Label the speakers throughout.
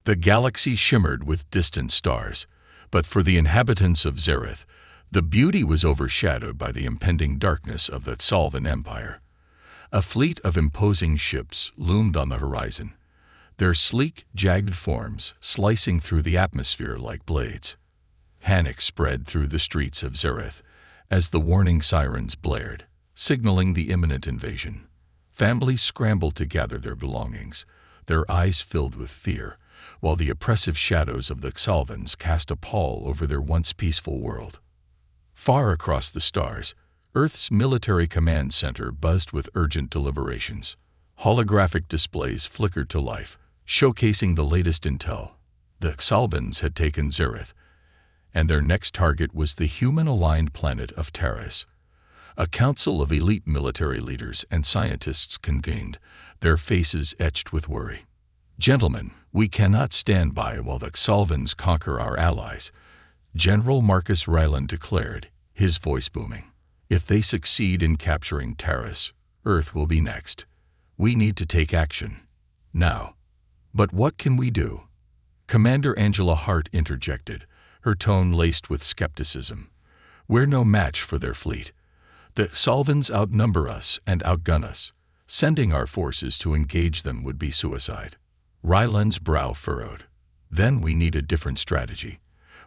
Speaker 1: The galaxy shimmered with distant stars, but for the inhabitants of Zereth, the beauty was overshadowed by the impending darkness of the Xalvan Empire. A fleet of imposing ships loomed on the horizon, their sleek, jagged forms slicing through the atmosphere like blades. Panic spread through the streets of Zereth as the warning sirens blared, signaling the imminent invasion. Families scrambled to gather their belongings, their eyes filled with fear, while the oppressive shadows of the Xalvans cast a pall over their once peaceful world. Far across the stars, Earth's military command center buzzed with urgent deliberations. Holographic displays flickered to life, showcasing the latest intel. The Xalvans had taken Zereth, and their next target was the human-aligned planet of Terrorized. A council of elite military leaders and scientists convened, their faces etched with worry. "Gentlemen, we cannot stand by while the Xalvans conquer our allies," General Marcus Ryland declared, his voice booming. "If they succeed in capturing Terrace, Earth will be next. We need to take action. Now." "But what can we do?" Commander Angela Hart interjected, her tone laced with skepticism. "We're no match for their fleet. The Xalvans outnumber us and outgun us. Sending our forces to engage them would be suicide." Ryland's brow furrowed. "Then we need a different strategy.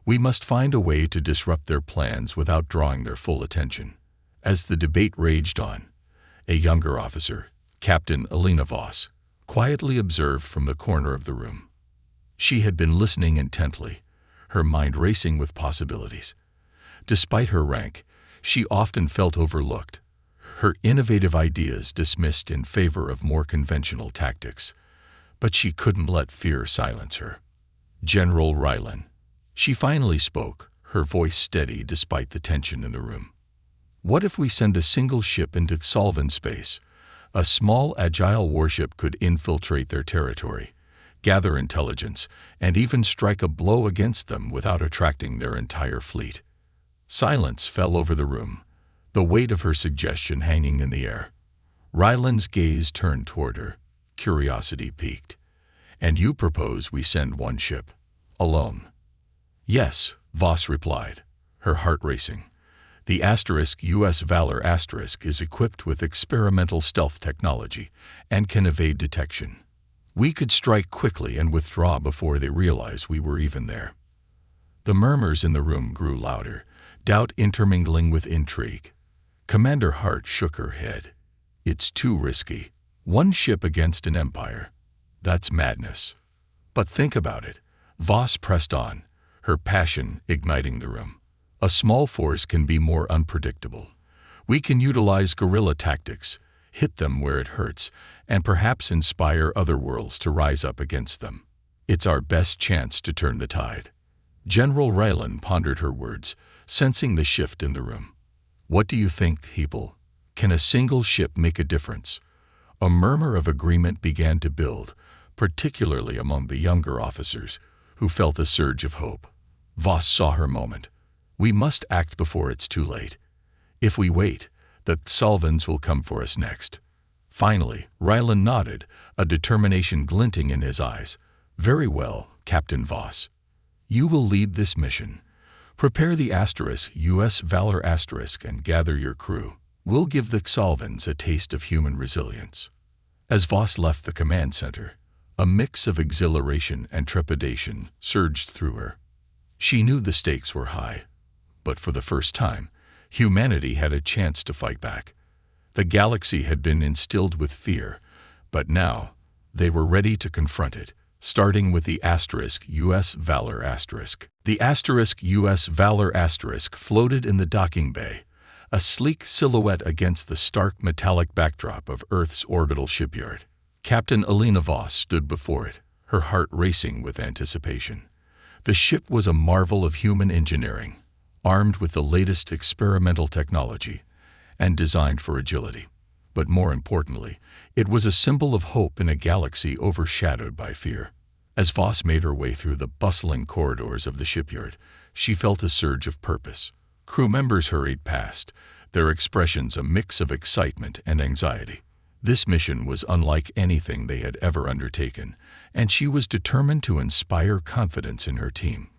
Speaker 1: We must find a way to disrupt their plans without drawing their full attention." As the debate raged on, a younger officer, Captain Alina Voss, quietly observed from the corner of the room. She had been listening intently, her mind racing with possibilities. Despite her rank, she often felt overlooked, her innovative ideas dismissed in favor of more conventional tactics. But she couldn't let fear silence her. "General Ryland," she finally spoke, her voice steady despite the tension in the room. "What if we send a single ship into Xalvan space? A small, agile warship could infiltrate their territory, gather intelligence, and even strike a blow against them without attracting their entire fleet." Silence fell over the room, the weight of her suggestion hanging in the air. Ryland's gaze turned toward her, curiosity piqued. "And you propose we send one ship, alone?" "Yes," Voss replied, her heart racing. "The US Valor is equipped with experimental stealth technology and can evade detection. We could strike quickly and withdraw before they realize we were even there." The murmurs in the room grew louder, doubt intermingling with intrigue. Commander Hart shook her head. "It's too risky. One ship against an empire. That's madness." "But think about it," Voss pressed on, her passion igniting the room. "A small force can be more unpredictable. We can utilize guerrilla tactics, hit them where it hurts, and perhaps inspire other worlds to rise up against them. It's our best chance to turn the tide." General Ryland pondered her words, sensing the shift in the room. "What do you think, Hebel? Can a single ship make a difference?" A murmur of agreement began to build, particularly among the younger officers, who felt a surge of hope. Voss saw her moment. "We must act before it's too late. If we wait, the Xalvans will come for us next." Finally, Ryland nodded, a determination glinting in his eyes. "Very well, Captain Voss. You will lead this mission. Prepare the US Valor and gather your crew. We'll give the Xalvans a taste of human resilience." As Voss left the command center, a mix of exhilaration and trepidation surged through her. She knew the stakes were high, but for the first time, humanity had a chance to fight back. The galaxy had been instilled with fear, but now they were ready to confront it, starting with the US Valor. The US Valor floated in the docking bay, a sleek silhouette against the stark metallic backdrop of Earth's orbital shipyard. Captain Alina Voss stood before it, her heart racing with anticipation. The ship was a marvel of human engineering, armed with the latest experimental technology and designed for agility. But more importantly, it was a symbol of hope in a galaxy overshadowed by fear. As Voss made her way through the bustling corridors of the shipyard, she felt a surge of purpose. Crew members hurried past, their expressions a mix of excitement and anxiety. This mission was unlike anything they had ever undertaken, and she was determined to inspire confidence in her team.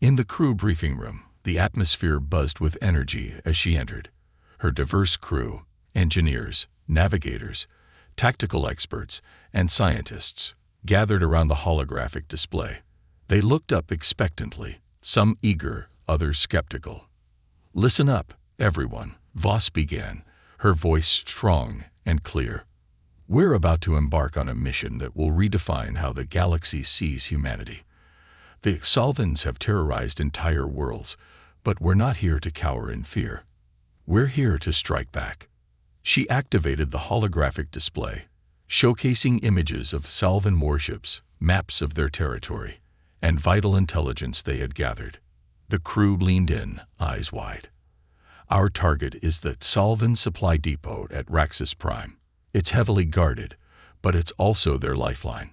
Speaker 1: In the crew briefing room, the atmosphere buzzed with energy as she entered. Her diverse crew, engineers, navigators, tactical experts, and scientists, gathered around the holographic display. They looked up expectantly, some eager, others skeptical. "Listen up, everyone," Voss began, her voice strong and clear. "We're about to embark on a mission that will redefine how the galaxy sees humanity. The Solvans have terrorized entire worlds, but we're not here to cower in fear. We're here to strike back." She activated the holographic display, showcasing images of Solvan warships, maps of their territory, and vital intelligence they had gathered. The crew leaned in, eyes wide. "Our target is the Solvan supply depot at Raxus Prime. It's heavily guarded, but it's also their lifeline.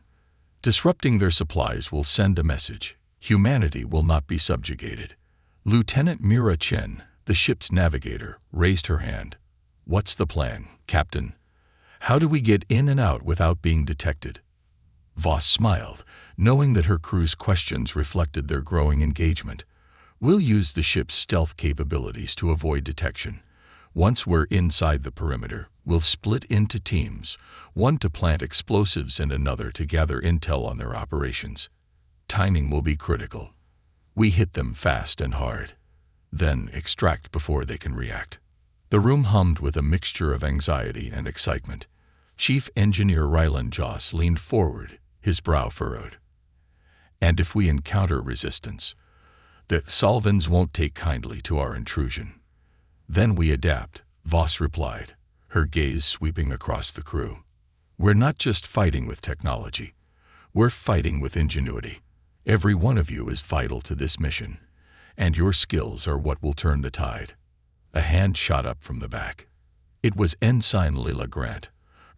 Speaker 1: Disrupting their supplies will send a message. Humanity will not be subjugated." Lieutenant Mila-Fi, the ship's navigator, raised her hand. "What's the plan, Captain? How do we get in and out without being detected?" Voss smiled, knowing that her crew's questions reflected their growing engagement. "We'll use the ship's stealth capabilities to avoid detection. Once we're inside the perimeter, we'll split into teams, one to plant explosives and another to gather intel on their operations. Timing will be critical. We hit them fast and hard, then extract before they can react." The room hummed with a mixture of anxiety and excitement. Chief Engineer Ryland Joss leaned forward, his brow furrowed. "And if we encounter resistance, the Solvans won't take kindly to our intrusion. Then we adapt," Voss replied, her gaze sweeping across the crew. "We're not just fighting with technology. We're fighting with ingenuity. Every one of you is vital to this mission, and your skills are what will turn the tide." A hand shot up from the back. It was Ensign Lila Grant,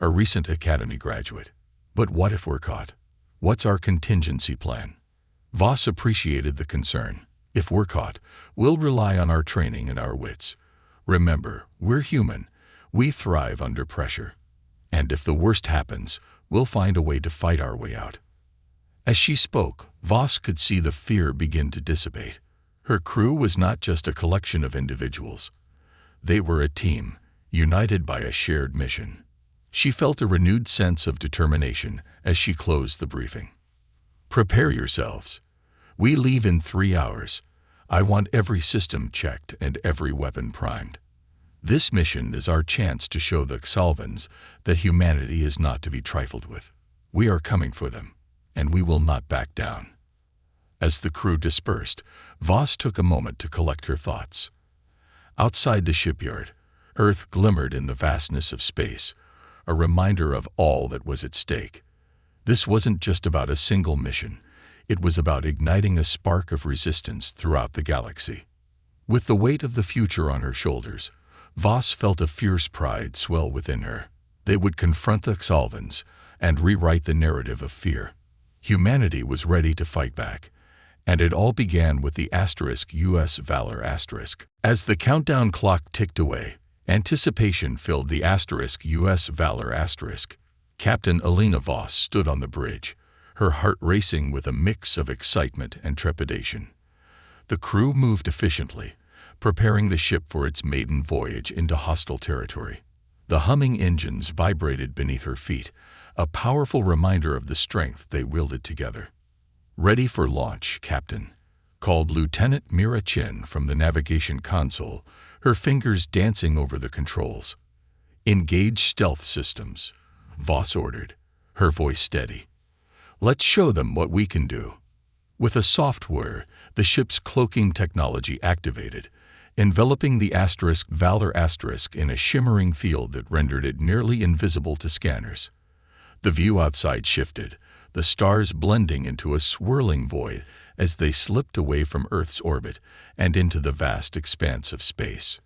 Speaker 1: a recent Academy graduate. "But what if we're caught? What's our contingency plan?" Voss appreciated the concern. "If we're caught, we'll rely on our training and our wits. Remember, we're human. We thrive under pressure. And if the worst happens, we'll find a way to fight our way out." As she spoke, Voss could see the fear begin to dissipate. Her crew was not just a collection of individuals. They were a team, united by a shared mission. She felt a renewed sense of determination as she closed the briefing. "Prepare yourselves. We leave in 3 hours. I want every system checked and every weapon primed. This mission is our chance to show the Solvans that humanity is not to be trifled with. We are coming for them, and we will not back down." As the crew dispersed, Voss took a moment to collect her thoughts. Outside the shipyard, Earth glimmered in the vastness of space, a reminder of all that was at stake. This wasn't just about a single mission. It was about igniting a spark of resistance throughout the galaxy. With the weight of the future on her shoulders, Voss felt a fierce pride swell within her. They would confront the Solvans and rewrite the narrative of fear. Humanity was ready to fight back, and it all began with the *US Valor*. As the countdown clock ticked away, anticipation filled the *US Valor*. Captain Elena Voss stood on the bridge, her heart racing with a mix of excitement and trepidation. The crew moved efficiently, preparing the ship for its maiden voyage into hostile territory. The humming engines vibrated beneath her feet, a powerful reminder of the strength they wielded together. "Ready for launch, Captain," called Lieutenant Mila-Fi from the navigation console, her fingers dancing over the controls. "Engage stealth systems," Voss ordered, her voice steady. "Let's show them what we can do." With a soft whir, the ship's cloaking technology activated, enveloping the Valor* in a shimmering field that rendered it nearly invisible to scanners. The view outside shifted, the stars blending into a swirling void as they slipped away from Earth's orbit and into the vast expanse of space.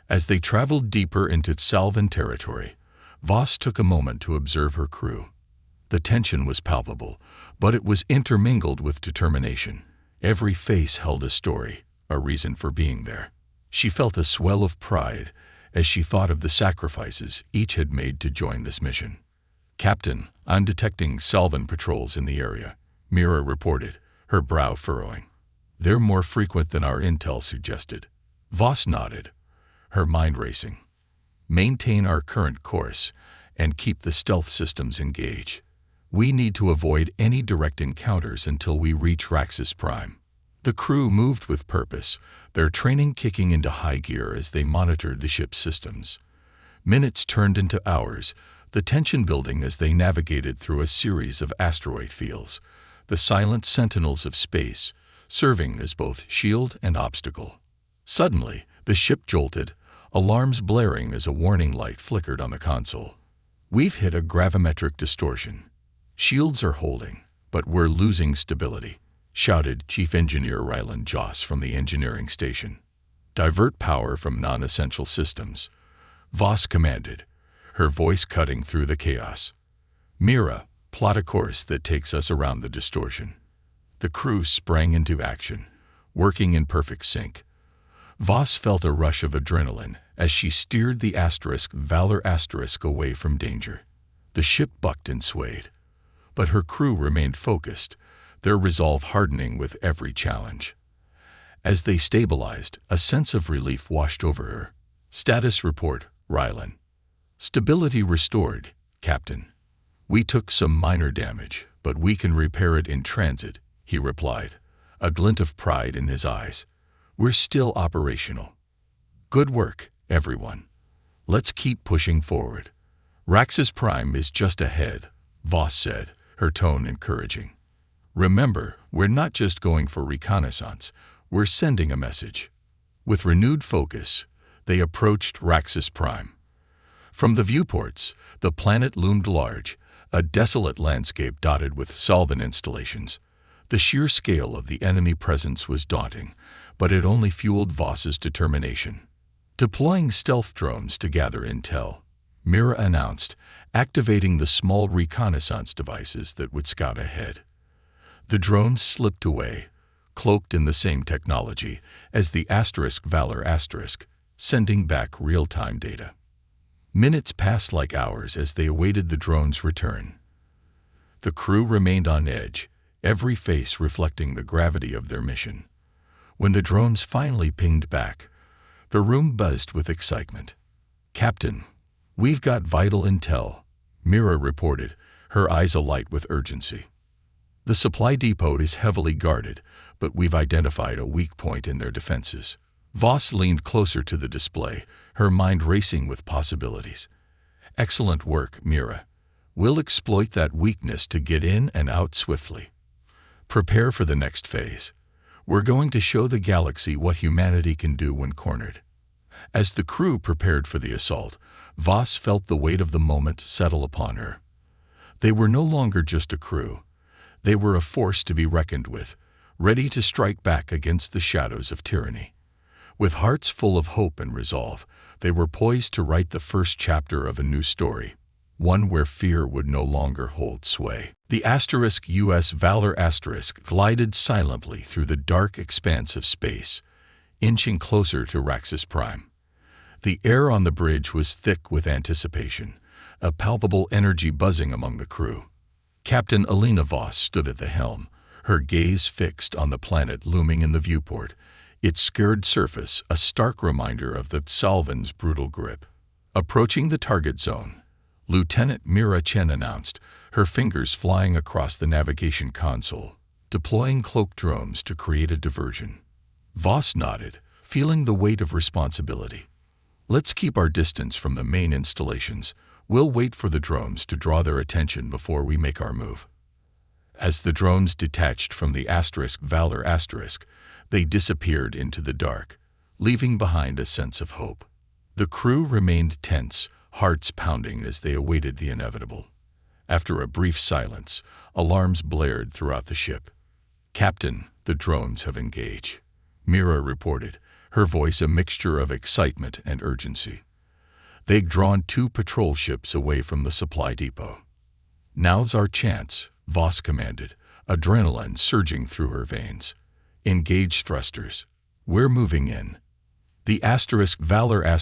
Speaker 1: As they traveled deeper into Solvan territory, Voss took a moment to observe her crew. The tension was palpable, but it was intermingled with determination. Every face held a story, a reason for being there. She felt a swell of pride as she thought of the sacrifices each had made to join this mission. "Captain, I'm detecting Solvan patrols in the area," Mira reported, her brow furrowing. "They're more frequent than our intel suggested." Voss nodded, her mind racing. "Maintain our current course and keep the stealth systems engaged. We need to avoid any direct encounters until we reach Raxus Prime." The crew moved with purpose, their training kicking into high gear as they monitored the ship's systems. Minutes turned into hours, the tension building as they navigated through a series of asteroid fields, the silent sentinels of space, serving as both shield and obstacle. Suddenly, the ship jolted, alarms blaring as a warning light flickered on the console. "We've hit a gravimetric distortion. Shields are holding, but we're losing stability," shouted Chief Engineer Ryland Joss from the engineering station. "Divert power from non-essential systems," Voss commanded, her voice cutting through the chaos. "Mira, plot a course that takes us around the distortion." The crew sprang into action, working in perfect sync. Voss felt a rush of adrenaline as she steered the Valor away from danger. The ship bucked and swayed, but her crew remained focused, their resolve hardening with every challenge. As they stabilized, a sense of relief washed over her. "Status report, Rylan." "Stability restored, Captain. We took some minor damage, but we can repair it in transit," he replied, a glint of pride in his eyes. "We're still operational." "Good work, everyone. Let's keep pushing forward. Raxus Prime is just ahead," Voss said, her tone encouraging. "Remember, we're not just going for reconnaissance, we're sending a message." With renewed focus, they approached Raxus Prime. From the viewports, the planet loomed large, a desolate landscape dotted with solvent installations. The sheer scale of the enemy presence was daunting, but it only fueled Voss's determination. Deploying stealth drones to gather intel, Mira announced, activating the small reconnaissance devices that would scout ahead. The drones slipped away, cloaked in the same technology as the Valor sending back real-time data. Minutes passed like hours as they awaited the drone's return. The crew remained on edge, every face reflecting the gravity of their mission. When the drones finally pinged back, the room buzzed with excitement. "Captain, we've got vital intel," Mira reported, her eyes alight with urgency. "The supply depot is heavily guarded, but we've identified a weak point in their defenses." Voss leaned closer to the display, her mind racing with possibilities. "Excellent work, Mira. We'll exploit that weakness to get in and out swiftly. Prepare for the next phase. We're going to show the galaxy what humanity can do when cornered." As the crew prepared for the assault, Voss felt the weight of the moment settle upon her. They were no longer just a crew. They were a force to be reckoned with, ready to strike back against the shadows of tyranny. With hearts full of hope and resolve, they were poised to write the first chapter of a new story, one where fear would no longer hold sway. The US Valor glided silently through the dark expanse of space, inching closer to Raxus Prime. The air on the bridge was thick with anticipation, a palpable energy buzzing among the crew. Captain Alina Voss stood at the helm, her gaze fixed on the planet looming in the viewport, its scarred surface a stark reminder of the Solvan's brutal grip. Approaching the target zone, Lieutenant Mira Chen announced, her fingers flying across the navigation console, deploying cloak drones to create a diversion. Voss nodded, feeling the weight of responsibility. "Let's keep our distance from the main installations. We'll wait for the drones to draw their attention before we make our move." As the drones detached from the Valor they disappeared into the dark, leaving behind a sense of hope. The crew remained tense, hearts pounding as they awaited the inevitable. After a brief silence, alarms blared throughout the ship. "Captain, the drones have engaged," Mira reported, her voice a mixture of excitement and urgency. "They'd drawn 2 patrol ships away from the supply depot." "Now's our chance," Voss commanded, adrenaline surging through her veins. "Engage thrusters. We're moving in." The Valor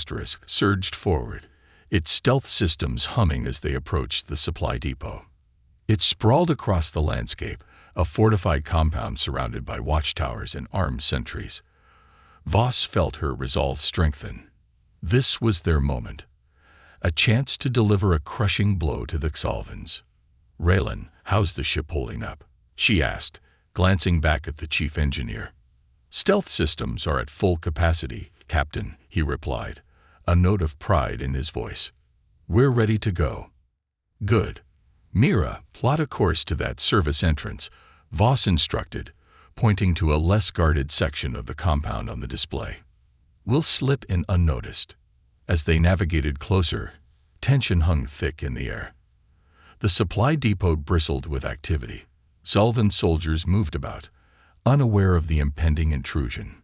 Speaker 1: surged forward, its stealth systems humming as they approached the supply depot. It sprawled across the landscape, a fortified compound surrounded by watchtowers and armed sentries. Voss felt her resolve strengthen. This was their moment. A chance to deliver a crushing blow to the Xalvans. "Raylan, how's the ship holding up?" she asked, glancing back at the chief engineer. "Stealth systems are at full capacity, Captain," he replied, a note of pride in his voice. "We're ready to go." "Good. Mira, plot a course to that service entrance," Voss instructed, pointing to a less guarded section of the compound on the display. "We'll slip in unnoticed." As they navigated closer, tension hung thick in the air. The supply depot bristled with activity. Xalvan soldiers moved about, unaware of the impending intrusion.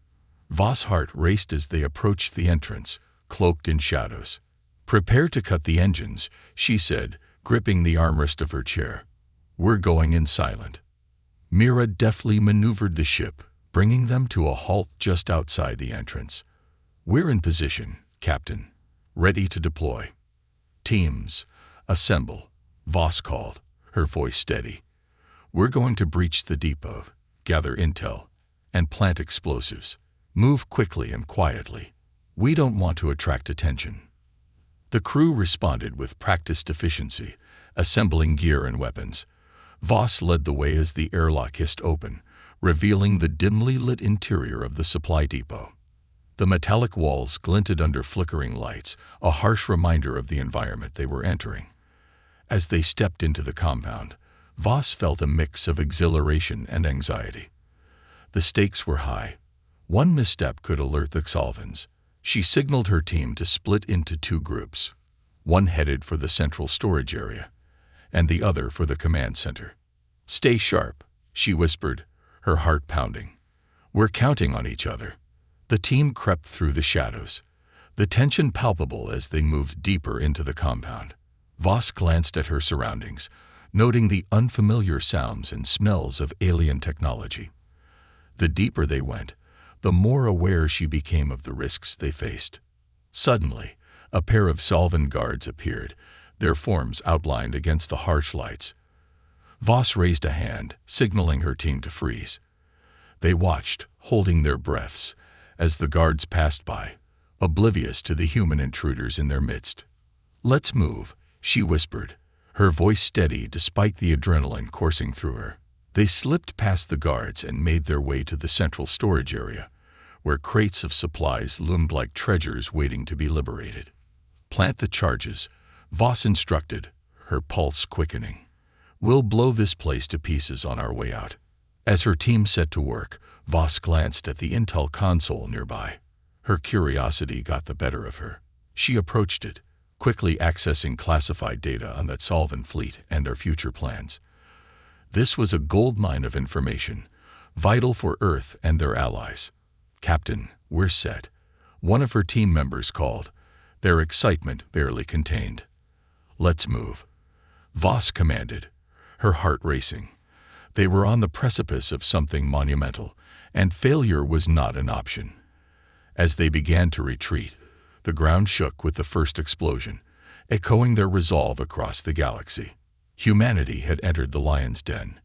Speaker 1: Voss' heart raced as they approached the entrance, cloaked in shadows. "Prepare to cut the engines," she said, gripping the armrest of her chair. "We're going in silent." Mira deftly maneuvered the ship, bringing them to a halt just outside the entrance. "We're in position, Captain. Ready to deploy." "Teams, assemble," Voss called, her voice steady. "We're going to breach the depot, gather intel, and plant explosives. Move quickly and quietly. We don't want to attract attention." The crew responded with practiced efficiency, assembling gear and weapons. Voss led the way as the airlock hissed open, revealing the dimly lit interior of the supply depot. The metallic walls glinted under flickering lights, a harsh reminder of the environment they were entering. As they stepped into the compound, Voss felt a mix of exhilaration and anxiety. The stakes were high. One misstep could alert the Xalvans. She signaled her team to split into two groups, one headed for the central storage area, and the other for the command center. "Stay sharp," she whispered, her heart pounding. "We're counting on each other." The team crept through the shadows, the tension palpable as they moved deeper into the compound. Voss glanced at her surroundings, noting the unfamiliar sounds and smells of alien technology. The deeper they went, the more aware she became of the risks they faced. Suddenly, a pair of Xalvan guards appeared, their forms outlined against the harsh lights. Voss raised a hand, signaling her team to freeze. They watched, holding their breaths, as the guards passed by, oblivious to the human intruders in their midst. "Let's move," she whispered, her voice steady despite the adrenaline coursing through her. They slipped past the guards and made their way to the central storage area, where crates of supplies loomed like treasures waiting to be liberated. "Plant the charges," Voss instructed, her pulse quickening. "We'll blow this place to pieces on our way out." As her team set to work, Voss glanced at the intel console nearby. Her curiosity got the better of her. She approached it, quickly accessing classified data on the Xalvan fleet and their future plans. This was a goldmine of information, vital for Earth and their allies. "Captain, we're set," one of her team members called, their excitement barely contained. "Let's move," Voss commanded, her heart racing. They were on the precipice of something monumental, and failure was not an option. As they began to retreat, the ground shook with the first explosion, echoing their resolve across the galaxy. Humanity had entered the lion's den,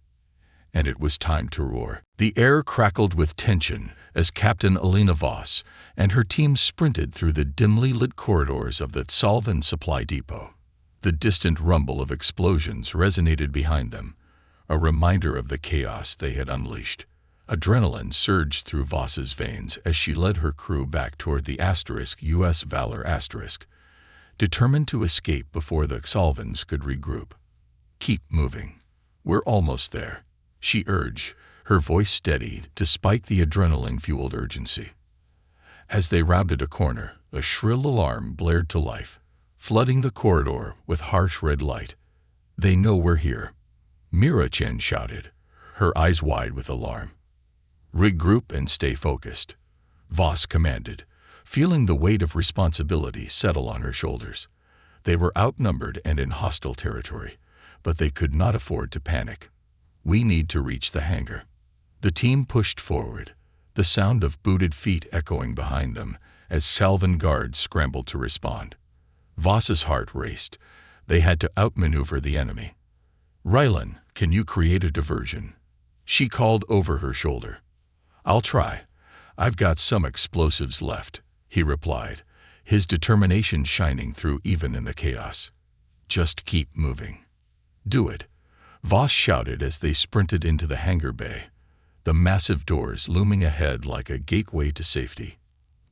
Speaker 1: and it was time to roar. The air crackled with tension as Captain Alina Voss and her team sprinted through the dimly lit corridors of the Xalvan supply depot. The distant rumble of explosions resonated behind them, a reminder of the chaos they had unleashed. Adrenaline surged through Voss's veins as she led her crew back toward the US Valor determined to escape before the Xalvans could regroup. "Keep moving. We're almost there," she urged, her voice steady despite the adrenaline-fueled urgency. As they rounded a corner, a shrill alarm blared to life, flooding the corridor with harsh red light. "They know we're here," Mira Chen shouted, her eyes wide with alarm. "Regroup and stay focused," Voss commanded, feeling the weight of responsibility settle on her shoulders. They were outnumbered and in hostile territory, but they could not afford to panic. "We need to reach the hangar." The team pushed forward, the sound of booted feet echoing behind them as Salvan guards scrambled to respond. Voss's heart raced. They had to outmaneuver the enemy. "Rylan, can you create a diversion?" she called over her shoulder. "I'll try. I've got some explosives left," he replied, his determination shining through even in the chaos. "Just keep moving." "Do it," Voss shouted as they sprinted into the hangar bay, the massive doors looming ahead like a gateway to safety.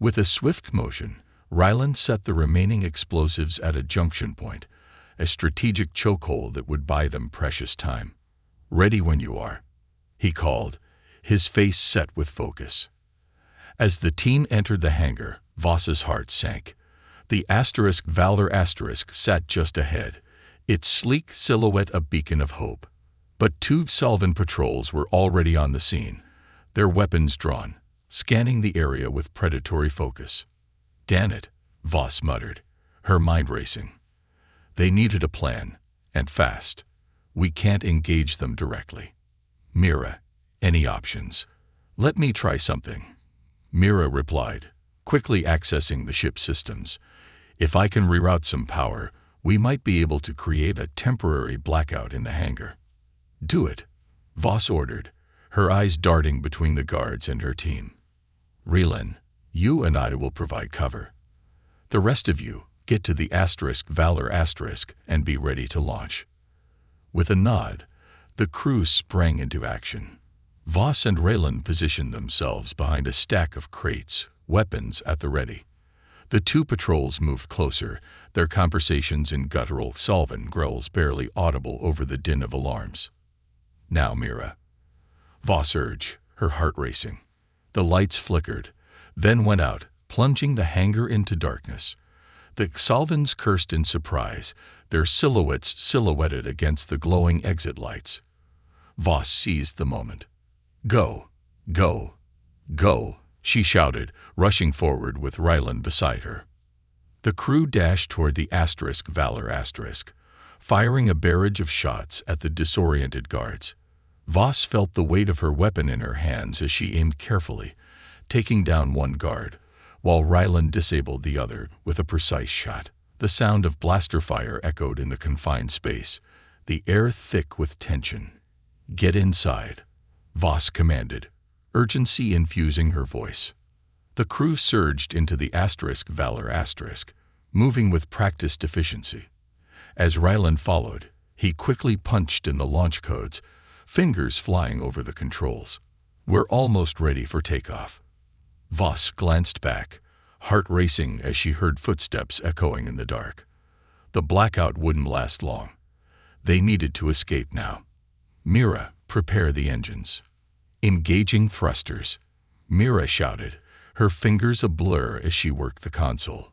Speaker 1: With a swift motion, Ryland set the remaining explosives at a junction point, a strategic chokehold that would buy them precious time. "Ready when you are," he called, his face set with focus. As the team entered the hangar, Voss's heart sank. The Valor sat just ahead, its sleek silhouette a beacon of hope. But two Salvan patrols were already on the scene, their weapons drawn, scanning the area with predatory focus. "Damn it," Voss muttered, her mind racing. They needed a plan, and fast. "We can't engage them directly." "Mira, any options?" "Let me try something," Mira replied, quickly accessing the ship's systems. "If I can reroute some power, we might be able to create a temporary blackout in the hangar." "Do it," Voss ordered, her eyes darting between the guards and her team. "Rylan, you and I will provide cover. The rest of you, get to the Valor and be ready to launch." With a nod, the crew sprang into action. Voss and Rylan positioned themselves behind a stack of crates, weapons at the ready. The two patrols moved closer, their conversations in guttural Salvan growls barely audible over the din of alarms. "Now, Mira," Voss urged, her heart racing. The lights flickered, then went out, plunging the hangar into darkness. The Salvans cursed in surprise, their silhouettes silhouetted against the glowing exit lights. Voss seized the moment. "Go, go, go," she shouted, rushing forward with Rylan beside her. The crew dashed toward the Valor firing a barrage of shots at the disoriented guards. Voss felt the weight of her weapon in her hands as she aimed carefully, taking down one guard, while Rylan disabled the other with a precise shot. The sound of blaster fire echoed in the confined space, the air thick with tension. "Get inside," Voss commanded, urgency infusing her voice. The crew surged into the Valor moving with practiced efficiency. As Rylan followed, he quickly punched in the launch codes, fingers flying over the controls. "We're almost ready for takeoff." Voss glanced back, heart racing as she heard footsteps echoing in the dark. The blackout wouldn't last long. They needed to escape now. "Mira, prepare the engines." "Engaging thrusters," Mira shouted, her fingers a blur as she worked the console.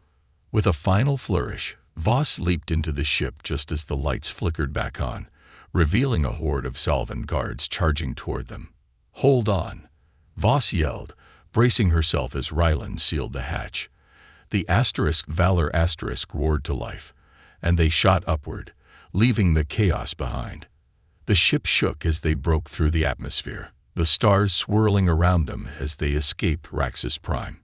Speaker 1: With a final flourish, Voss leaped into the ship just as the lights flickered back on, revealing a horde of Salvan guards charging toward them. "Hold on," Voss yelled, bracing herself as Rylan sealed the hatch. The Valor roared to life, and they shot upward, leaving the chaos behind. The ship shook as they broke through the atmosphere, the stars swirling around them as they escaped Raxus Prime.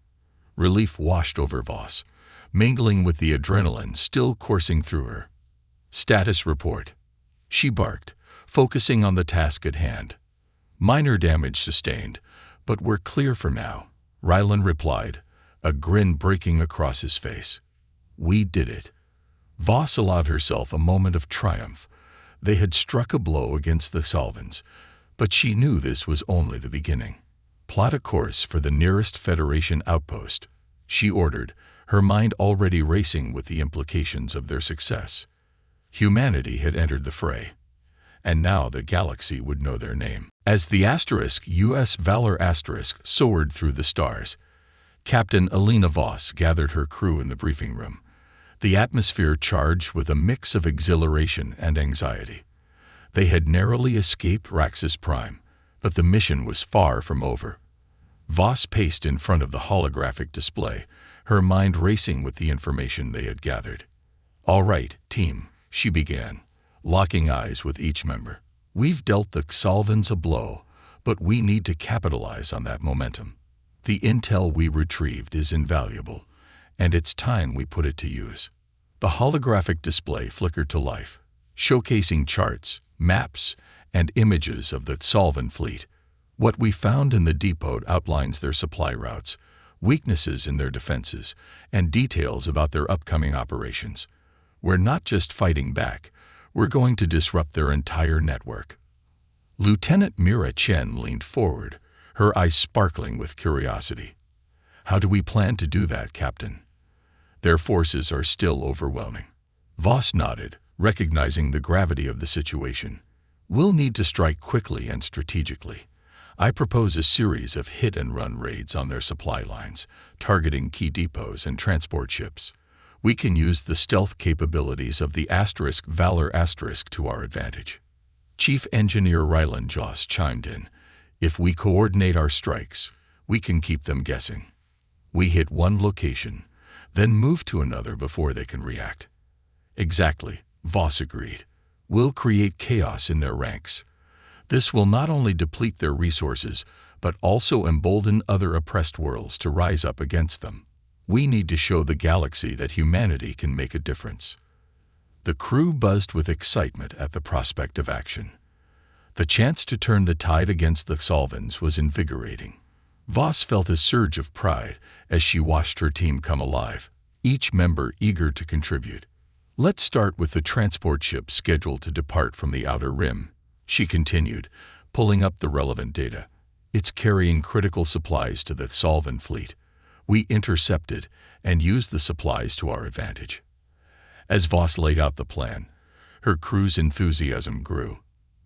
Speaker 1: Relief washed over Voss, mingling with the adrenaline still coursing through her. "Status report," she barked, focusing on the task at hand. "Minor damage sustained, but we're clear for now," Rylan replied, a grin breaking across his face. "We did it." Voss allowed herself a moment of triumph. They had struck a blow against the Salvans, but she knew this was only the beginning. "Plot a course for the nearest Federation outpost," she ordered, her mind already racing with the implications of their success. Humanity had entered the fray, and now the galaxy would know their name. As the Valor soared through the stars, Captain Alina Voss gathered her crew in the briefing room, the atmosphere charged with a mix of exhilaration and anxiety. They had narrowly escaped Raxus Prime, but the mission was far from over. Voss paced in front of the holographic display, her mind racing with the information they had gathered. "All right, team," she began, locking eyes with each member. "We've dealt the Salvans a blow, but we need to capitalize on that momentum. The intel we retrieved is invaluable, and it's time we put it to use. The holographic display flickered to life, showcasing charts, maps, and images of the Solvan fleet. What we found in the depot outlines their supply routes, weaknesses in their defenses, and details about their upcoming operations. We're not just fighting back, we're going to disrupt their entire network. Lieutenant Mira Chen leaned forward, her eyes sparkling with curiosity. How do we plan to do that, Captain? Their forces are still overwhelming. Voss nodded, recognizing the gravity of the situation. We'll need to strike quickly and strategically. I propose a series of hit-and-run raids on their supply lines, targeting key depots and transport ships. We can use the stealth capabilities of the Valor to our advantage. Chief Engineer Ryland Joss chimed in. If we coordinate our strikes, we can keep them guessing. We hit one location, then move to another before they can react. Exactly, Voss agreed. We'll create chaos in their ranks. This will not only deplete their resources, but also embolden other oppressed worlds to rise up against them. We need to show the galaxy that humanity can make a difference. The crew buzzed with excitement at the prospect of action. The chance to turn the tide against the Solvans was invigorating. Voss felt a surge of pride as she watched her team come alive, each member eager to contribute. Let's start with the transport ship scheduled to depart from the Outer Rim, she continued, pulling up the relevant data. It's carrying critical supplies to the Solvan fleet. We intercepted and used the supplies to our advantage. As Voss laid out the plan, her crew's enthusiasm grew.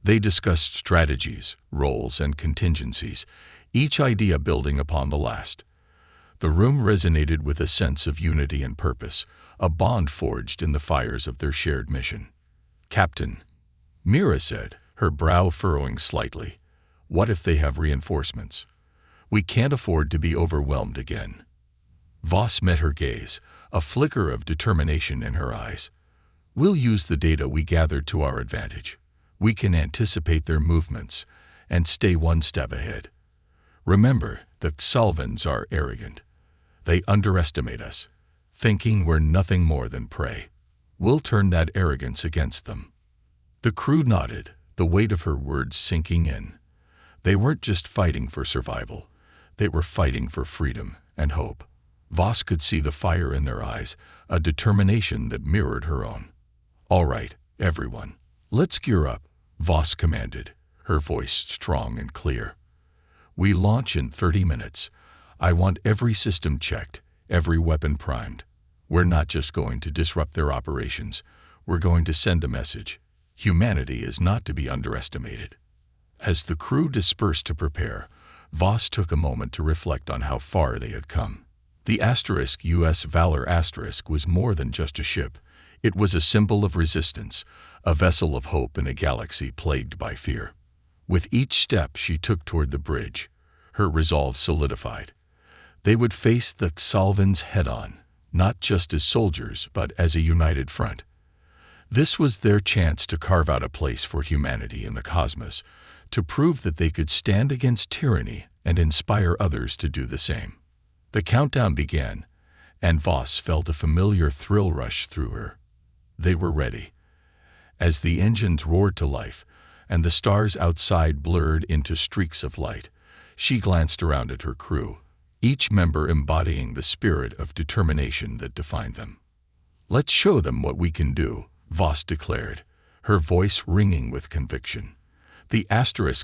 Speaker 1: They discussed strategies, roles, and contingencies, each idea building upon the last. The room resonated with a sense of unity and purpose, a bond forged in the fires of their shared mission. Captain, Mira said, her brow furrowing slightly, what if they have reinforcements? We can't afford to be overwhelmed again. Voss met her gaze, a flicker of determination in her eyes. We'll use the data we gathered to our advantage. We can anticipate their movements and stay one step ahead. Remember that Solvans are arrogant. They underestimate us, thinking we're nothing more than prey. We'll turn that arrogance against them. The crew nodded, the weight of her words sinking in. They weren't just fighting for survival. They were fighting for freedom and hope. Voss could see the fire in their eyes, a determination that mirrored her own. All right, everyone, let's gear up, Voss commanded, her voice strong and clear. We launch in 30 minutes. I want every system checked, every weapon primed. We're not just going to disrupt their operations. We're going to send a message. Humanity is not to be underestimated. As the crew dispersed to prepare, Voss took a moment to reflect on how far they had come. The US Valor was more than just a ship. It was a symbol of resistance, a vessel of hope in a galaxy plagued by fear. With each step she took toward the bridge, her resolve solidified. They would face the Solvans head-on, not just as soldiers, but as a united front. This was their chance to carve out a place for humanity in the cosmos, to prove that they could stand against tyranny and inspire others to do the same. The countdown began, and Voss felt a familiar thrill rush through her. They were ready. As the engines roared to life, and the stars outside blurred into streaks of light, she glanced around at her crew, each member embodying the spirit of determination that defined them. Let's show them what we can do, Voss declared, her voice ringing with conviction. The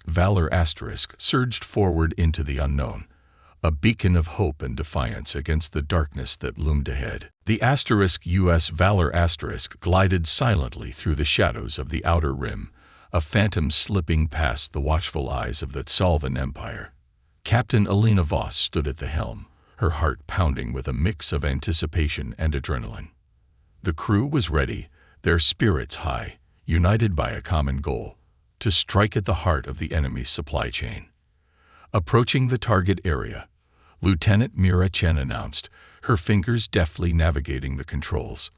Speaker 1: Valor surged forward into the unknown, a beacon of hope and defiance against the darkness that loomed ahead. The US Valor glided silently through the shadows of the Outer Rim, a phantom slipping past the watchful eyes of the Solvan Empire. Captain Alina Voss stood at the helm, her heart pounding with a mix of anticipation and adrenaline. The crew was ready, their spirits high, united by a common goal, to strike at the heart of the enemy's supply chain. Approaching the target area, Lieutenant Mira Chen announced, her fingers deftly navigating the controls.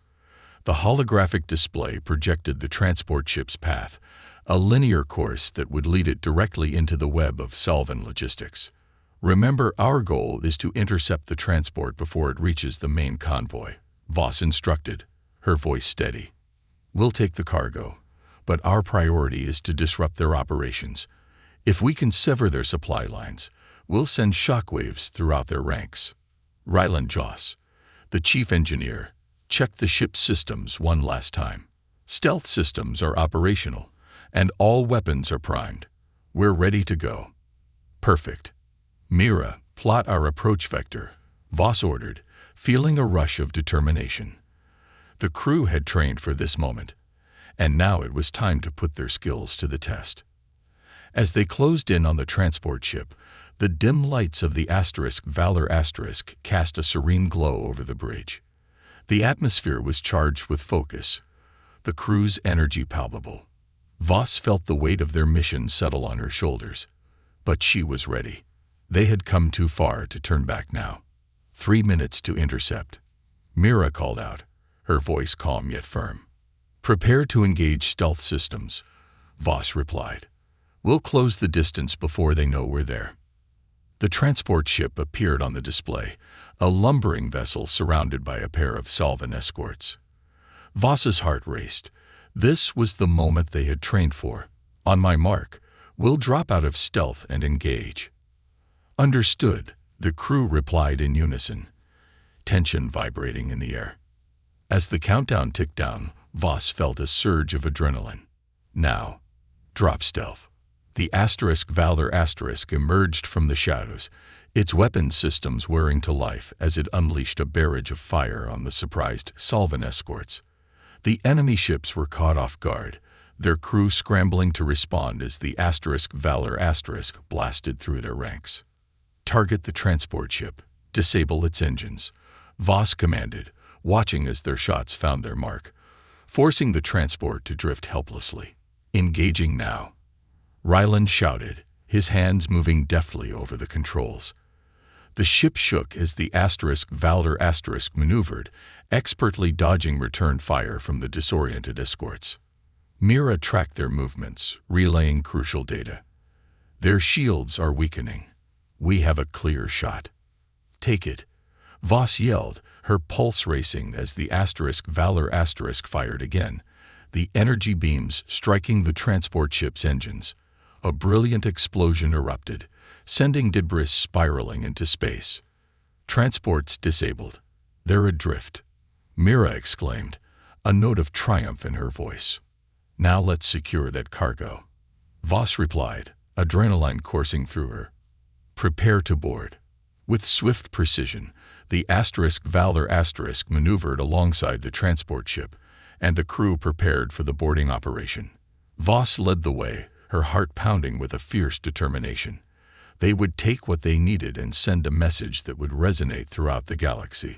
Speaker 1: The holographic display projected the transport ship's path, a linear course that would lead it directly into the web of Solvan logistics. Remember, our goal is to intercept the transport before it reaches the main convoy, Voss instructed, her voice steady. We'll take the cargo, but our priority is to disrupt their operations. If we can sever their supply lines, we'll send shockwaves throughout their ranks. Ryland Joss, the chief engineer, checked the ship's systems one last time. Stealth systems are operational, and all weapons are primed. We're ready to go. Perfect. Mira, plot our approach vector, Voss ordered, feeling a rush of determination. The crew had trained for this moment, and now it was time to put their skills to the test. As they closed in on the transport ship, the dim lights of the Valor cast a serene glow over the bridge. The atmosphere was charged with focus, the crew's energy palpable. Voss felt the weight of their mission settle on her shoulders. But she was ready. They had come too far to turn back now. 3 minutes to intercept. Mira called out, her voice calm yet firm. Prepare to engage stealth systems, Voss replied. We'll close the distance before they know we're there. The transport ship appeared on the display, a lumbering vessel surrounded by a pair of Salvan escorts. Voss's heart raced. This was the moment they had trained for. On my mark, we'll drop out of stealth and engage. Understood, the crew replied in unison, tension vibrating in the air. As the countdown ticked down, Voss felt a surge of adrenaline. Now, drop stealth. The Valor emerged from the shadows, its weapons systems whirring to life as it unleashed a barrage of fire on the surprised Salvan escorts. The enemy ships were caught off guard, their crew scrambling to respond as the Valor blasted through their ranks. Target the transport ship, disable its engines, Voss commanded, watching as their shots found their mark, forcing the transport to drift helplessly. Engaging now, Ryland shouted, his hands moving deftly over the controls. The ship shook as the Valor maneuvered, expertly dodging return fire from the disoriented escorts. Mira tracked their movements, relaying crucial data. Their shields are weakening. We have a clear shot. Take it, Voss yelled, her pulse racing as the Valor fired again, the energy beams striking the transport ship's engines. A brilliant explosion erupted, sending debris spiraling into space. Transports disabled. They're adrift, Mira exclaimed, a note of triumph in her voice. Now let's secure that cargo, Voss replied, adrenaline coursing through her. Prepare to board. With swift precision, the Valor maneuvered alongside the transport ship, and the crew prepared for the boarding operation. Voss led the way, her heart pounding with a fierce determination. They would take what they needed and send a message that would resonate throughout the galaxy.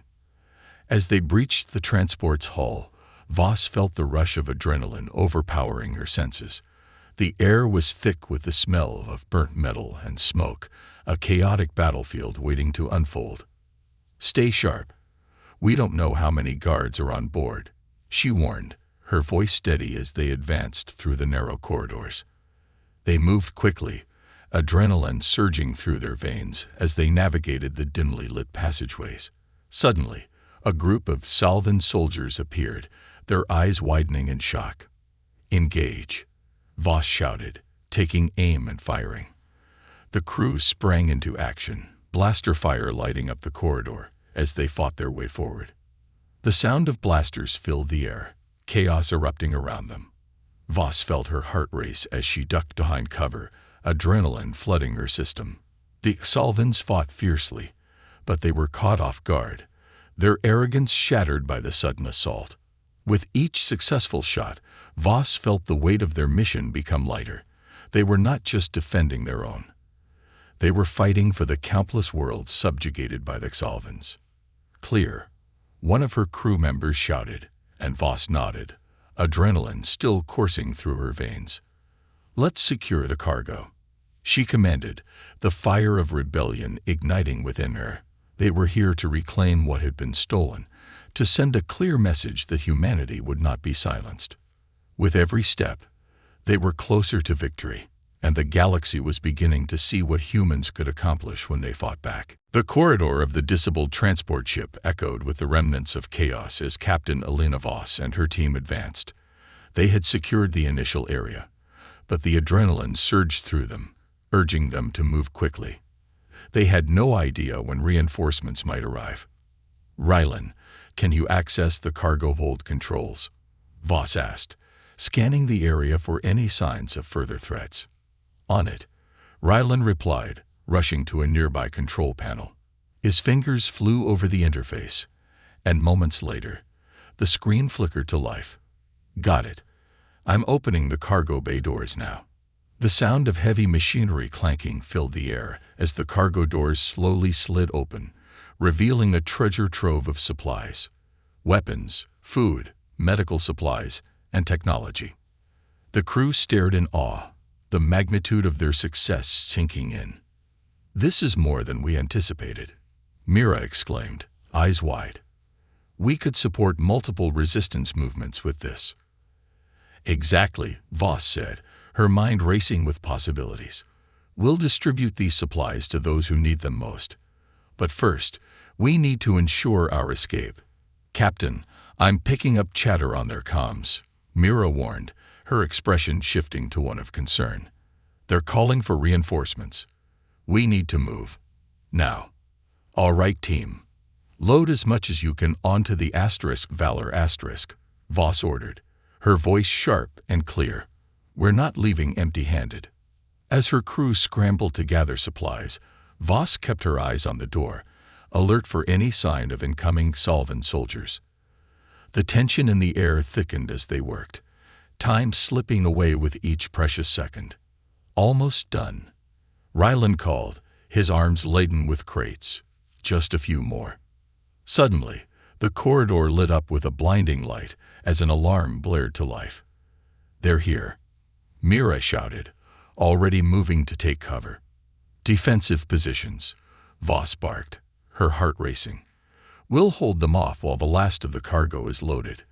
Speaker 1: As they breached the transport's hull, Voss felt the rush of adrenaline overpowering her senses. The air was thick with the smell of burnt metal and smoke, a chaotic battlefield waiting to unfold. Stay sharp. We don't know how many guards are on board, she warned, her voice steady as they advanced through the narrow corridors. They moved quickly, adrenaline surging through their veins as they navigated the dimly lit passageways. Suddenly, a group of Salvan soldiers appeared, their eyes widening in shock. Engage, Voss shouted, taking aim and firing. The crew sprang into action, blaster fire lighting up the corridor as they fought their way forward. The sound of blasters filled the air, chaos erupting around them. Voss felt her heart race as she ducked behind cover, adrenaline flooding her system. The Salvans fought fiercely, but they were caught off guard, their arrogance shattered by the sudden assault. With each successful shot, Voss felt the weight of their mission become lighter. They were not just defending their own. They were fighting for the countless worlds subjugated by the Salvans. Clear, one of her crew members shouted, and Voss nodded, adrenaline still coursing through her veins. Let's secure the cargo, she commanded, the fire of rebellion igniting within her. They were here to reclaim what had been stolen, to send a clear message that humanity would not be silenced. With every step, they were closer to victory. and the galaxy was beginning to see what humans could accomplish when they fought back. The corridor of the disabled transport ship echoed with the remnants of chaos as Captain Elena Voss and her team advanced. They had secured the initial area, but the adrenaline surged through them, urging them to move quickly. They had no idea when reinforcements might arrive. "Rylan, can you access the cargo hold controls?" Voss asked, scanning the area for any signs of further threats. "On it," Rylan replied, rushing to a nearby control panel. His fingers flew over the interface, and moments later, the screen flickered to life. "Got it. I'm opening the cargo bay doors now." The sound of heavy machinery clanking filled the air as the cargo doors slowly slid open, revealing a treasure trove of supplies: weapons, food, medical supplies, and technology. The crew stared in awe, the magnitude of their success sinking in. "This is more than we anticipated," Mira exclaimed, eyes wide. "We could support multiple resistance movements with this." "Exactly," Voss said, her mind racing with possibilities. "We'll distribute these supplies to those who need them most. But first, we need to ensure our escape." "Captain, I'm picking up chatter on their comms," Mira warned, her expression shifting to one of concern. "They're calling for reinforcements. We need to move. Now." "All right, team. Load as much as you can onto the Valor *, Voss ordered, her voice sharp and clear. "We're not leaving empty-handed." As her crew scrambled to gather supplies, Voss kept her eyes on the door, alert for any sign of incoming Solvan soldiers. The tension in the air thickened as they worked, time slipping away with each precious second. "Almost done," Rylan called, his arms laden with crates. "Just a few more." Suddenly, the corridor lit up with a blinding light as an alarm blared to life. "They're here," Mira shouted, already moving to take cover. "Defensive positions," Voss barked, her heart racing. "We'll hold them off while the last of the cargo is loaded."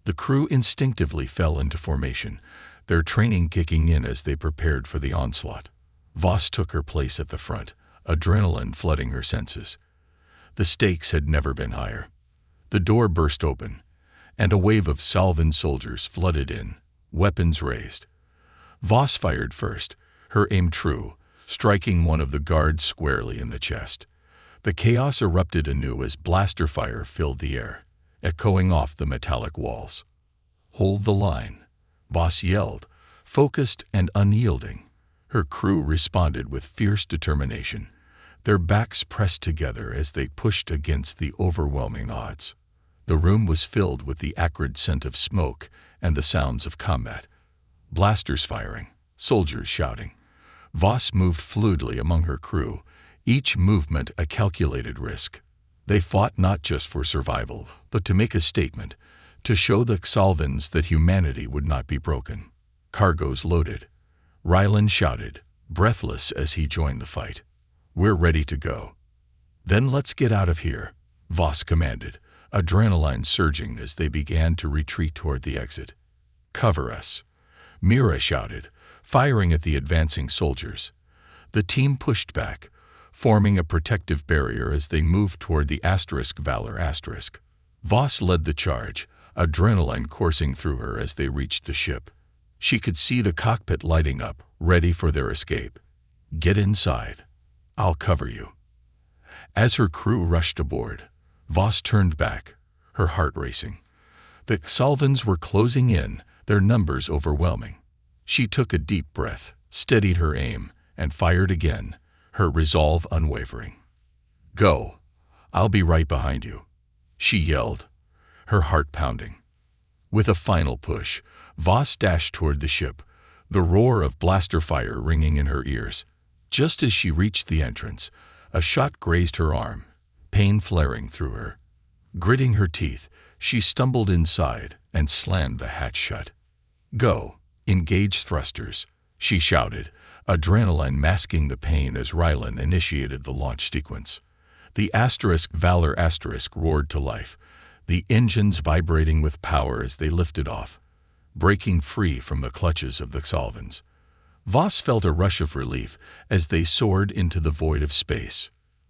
Speaker 1: The crew instinctively fell into formation, their training kicking in as they prepared for the onslaught. Voss took her place at the front, adrenaline flooding her senses. The stakes had never been higher. The door burst open, and a wave of Solvan soldiers flooded in, weapons raised. Voss fired first, her aim true, striking one of the guards squarely in the chest. The chaos erupted anew as blaster fire filled the air, echoing off the metallic walls. "Hold the line," Voss yelled, focused and unyielding. Her crew responded with fierce determination, their backs pressed together as they pushed against the overwhelming odds. The room was filled with the acrid scent of smoke and the sounds of combat. Blasters firing, soldiers shouting. Voss moved fluidly among her crew, each movement a calculated risk. They fought not just for survival, but to make a statement, to show the Solvans that humanity would not be broken. "Cargo's loaded," Rylan shouted, breathless as he joined the fight. "We're ready to go." "Then let's get out of here," Voss commanded, adrenaline surging as they began to retreat toward the exit. "Cover us," Mira shouted, firing at the advancing soldiers. The team pushed back, forming a protective barrier as they moved toward the Valor *. Voss led the charge, adrenaline coursing through her as they reached the ship. She could see the cockpit lighting up, ready for their escape. "Get inside. I'll cover you." As her crew rushed aboard, Voss turned back, her heart racing. The Solvans were closing in, their numbers overwhelming. She took a deep breath, steadied her aim, and fired again, her resolve unwavering. "Go. I'll be right behind you," she yelled, her heart pounding. With a final push, Voss dashed toward the ship, the roar of blaster fire ringing in her ears. Just as she reached the entrance, a shot grazed her arm, pain flaring through her. Gritting her teeth, she stumbled inside and slammed the hatch shut. "Go. Engage thrusters," she shouted, adrenaline masking the pain as Rylan initiated the launch sequence. The Valor * roared to life, the engines vibrating with power as they lifted off, breaking free from the clutches of the Solvans. Voss felt a rush of relief as they soared into the void of space.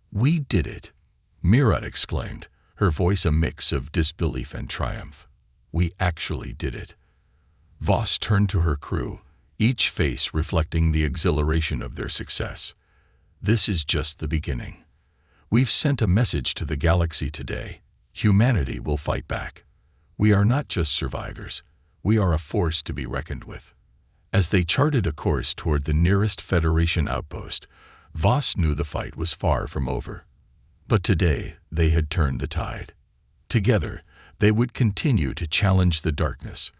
Speaker 1: "We did it," Mira exclaimed, her voice a mix of disbelief and triumph. "We actually did it." Voss turned to her crew, each face reflecting the exhilaration of their success. "This is just the beginning. We've sent a message to the galaxy today. Humanity will fight back. We are not just survivors. We are a force to be reckoned with." As they charted a course toward the nearest Federation outpost, Voss knew the fight was far from over. But today they had turned the tide. Together, they would continue to challenge the darkness,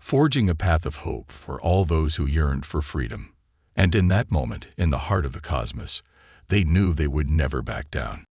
Speaker 1: forging a path of hope for all those who yearned for freedom. And in that moment, in the heart of the cosmos, they knew they would never back down.